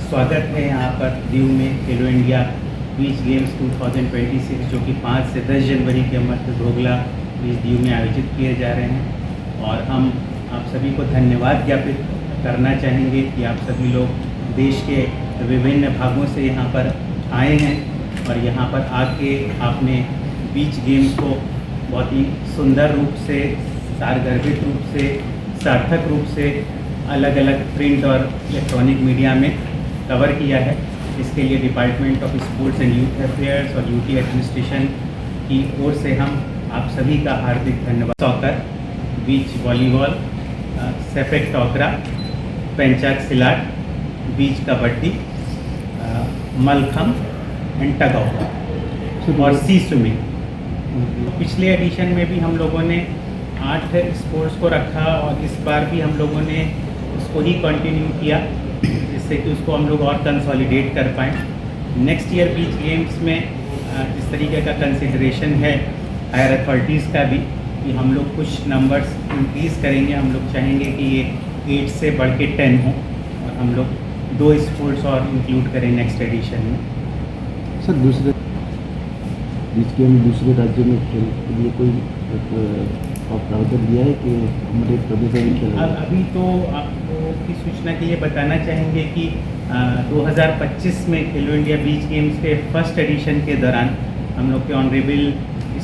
स्वागत है यहाँ पर दीव में खेलो इंडिया बीच गेम्स 2026 जो कि 5 से 10 जनवरी के मध्य घोगला बीच दीव में आयोजित किए जा रहे हैं। और हम आप सभी को धन्यवाद ज्ञापित करना चाहेंगे कि आप सभी लोग देश के विभिन्न भागों से यहाँ पर आए हैं और यहाँ पर आके आपने बीच गेम्स को बहुत ही सुंदर रूप से, सारगर्भित रूप से, सार्थक रूप से अलग अलग प्रिंट और इलेक्ट्रॉनिक मीडिया में कवर किया है। इसके लिए department of sports and youth affairs और यूटी एडमिनिस्ट्रेशन की ओर से हम आप सभी का हार्दिक धन्यवाद। Soccer, beach volleyball, sepak takraw, pencak silat, beach kabaddi, mallakhamb and tug of war और सी स्विमिंग। पिछले एडिशन में भी हम लोगों ने 8 स्पोर्ट्स को रखा और इस बार भी हम लोगों ने उसको ही कंटिन्यू किया जिससे कि उसको हम लोग और कंसोलिडेट कर पाएँ। नेक्स्ट ईयर बीच गेम्स में इस तरीके का कंसिडरेशन है हायर अथॉरिटीज़ का भी कि हम लोग कुछ नंबर्स इंक्रीज़ करेंगे। हम लोग चाहेंगे कि ये 8 से बढ़ के 10 हो और हम लोग 2 स्पोर्ट्स और इंक्लूड करें नेक्स्ट एडिशन में। सर, दूसरे बीच गेम दूसरे राज्यों में खेल के लिए कोई प्रावधान दिया है कि हमारे प्रदेश में खेल? अभी तो आपको की सूचना के लिए बताना चाहेंगे कि 2025 में खेलो इंडिया बीच गेम्स के फर्स्ट एडिशन के दौरान हम लोग के honourable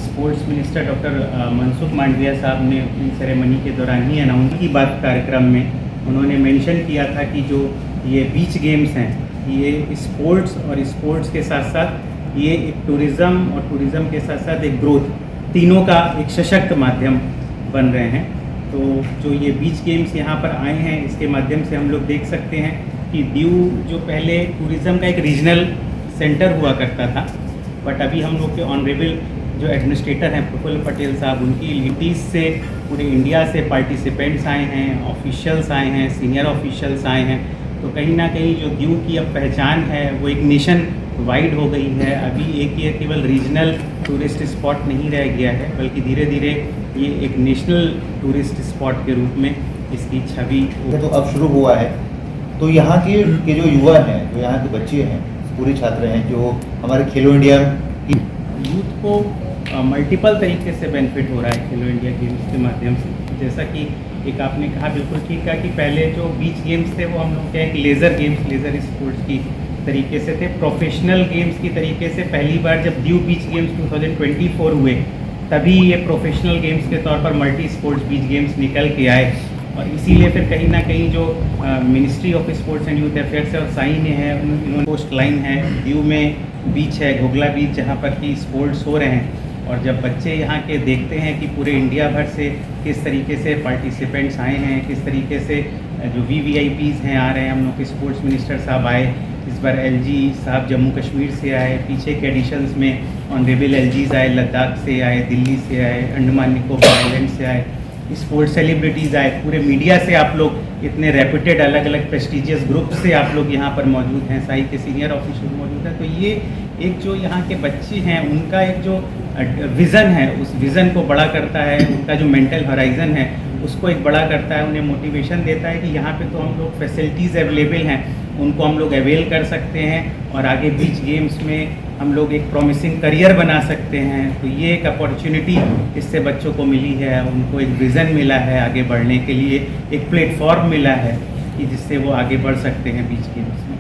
sports minister doctor Mansukh Mandaviya साहब ने अपनी सेरेमनी के दौरान ही अनाउंस की बात कार्यक्रम में उन्होंने मेंशन किया था कि जो ये बीच गेम्स हैं ये स्पोर्ट्स और स्पोर्ट्स के साथ साथ ये एक टूरिज़्म और टूरिज़्म के साथ साथ एक ग्रोथ, तीनों का एक सशक्त माध्यम बन रहे हैं। तो जो ये बीच गेम्स यहाँ पर आए हैं इसके माध्यम से हम लोग देख सकते हैं कि दीव जो पहले टूरिज़्म का एक रीजनल सेंटर हुआ करता था, बट अभी हम लोग के ऑनरेबल जो एडमिनिस्ट्रेटर हैं प्रफुल्ल पटेल साहब, उनकी लीडीज से पूरे इंडिया से पार्टिसिपेंट्स आए हैं, ऑफिशियल्स आए हैं, सीनियर ऑफिशियल्स आए हैं। तो कहीं ना कहीं जो दीव की अब पहचान है वो एक नेशन वाइड हो गई है। अभी एक ये केवल रीजनल टूरिस्ट स्पॉट नहीं रह गया है बल्कि धीरे धीरे ये एक नेशनल टूरिस्ट स्पॉट के रूप में इसकी छवि तो अब शुरू हुआ है। तो यहाँ के जो युवा हैं, जो यहाँ के बच्चे हैं, पूरे छात्र हैं, जो हमारे खेलो इंडिया की यूथ को मल्टीपल तरीके से बेनिफिट हो रहा है खेलो इंडिया गेम्स के माध्यम से। जैसा कि एक आपने कहा बिल्कुल ठीक है कि पहले जो बीच गेम्स थे वो हम लोग क्या एक लेज़र गेम्स, लेज़र स्पोर्ट्स की तरीके से थे, प्रोफेशनल गेम्स की तरीके से। पहली बार जब दीव बीच गेम्स 2024 हुए तभी ये प्रोफेशनल गेम्स के तौर पर मल्टी स्पोर्ट्स बीच गेम्स निकल के आए और इसीलिए फिर कहीं ना कहीं जो ministry of sports and youth affairs और साई ने है उन्होंने पोस्ट लाइन है, दीव में बीच है घोगला बीच जहाँ पर कि स्पोर्ट्स हो रहे हैं। और जब बच्चे यहाँ के देखते हैं कि पूरे इंडिया भर से किस तरीके से पार्टिसिपेंट्स आए हैं, किस तरीके से जो VVIPs हैं आ रहे हैं, हम लोग के स्पोर्ट्स मिनिस्टर साहब आए, इस बार LG साहब जम्मू कश्मीर से आए, पीछे के एडिशंस में ऑनरेबल LGs आए, लद्दाख से आए, दिल्ली से आए, अंडमान निकोबार आइलैंड से आए, स्पोर्ट्स सेलिब्रिटीज़ आए, पूरे मीडिया से आप लोग इतने रेप्यूटेड अलग अलग प्रेस्टिजियस ग्रुप से आप लोग यहाँ पर मौजूद हैं, साई के सीनियर ऑफिसर मौजूद हैं। तो ये एक जो यहाँ के बच्चे हैं उनका एक जो विज़न है उस विज़न को बड़ा करता है, उनका जो मेंटल हॉराइज़न है उसको एक बड़ा करता है, उन्हें मोटिवेशन देता है कि यहाँ पे तो हम लोग फैसिलिटीज़ अवेलेबल हैं, उनको हम लोग अवेल कर सकते हैं और आगे बीच गेम्स में हम लोग एक प्रॉमिसिंग करियर बना सकते हैं। तो ये एक अपॉर्चुनिटी इससे बच्चों को मिली है, उनको एक विज़न मिला है आगे बढ़ने के लिए, एक प्लेटफॉर्म मिला है कि जिससे वो आगे बढ़ सकते हैं बीच गेम्स में।